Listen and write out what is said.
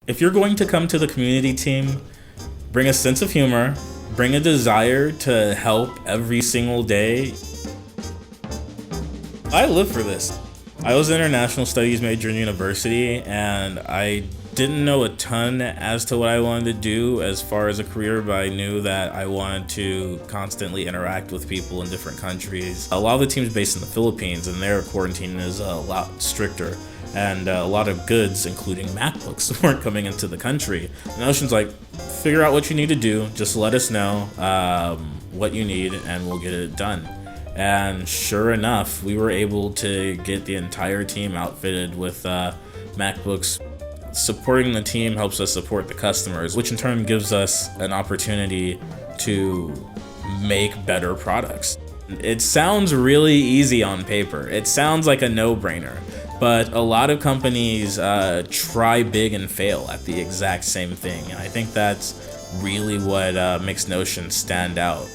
If you're going to come to the community team, bring a sense of humor, bring a desire to help every single day. I live for this. I was an international studies major in university, and I didn't know a ton as to what I wanted to do as far as a career, but I knew that I wanted to constantly interact with people in different countries. A lot of the teams based in the Philippines, and their quarantine is a lot stricter, and a lot of goods, including MacBooks, weren't coming into the country. And Notion's like, figure out what you need to do, just let us know what you need, and we'll get it done. And sure enough, we were able to get the entire team outfitted with MacBooks. Supporting the team helps us support the customers, which in turn gives us an opportunity to make better products. It sounds really easy on paper. It sounds like a no-brainer, but a lot of companies try big and fail at the exact same thing. And I think that's really what makes Notion stand out.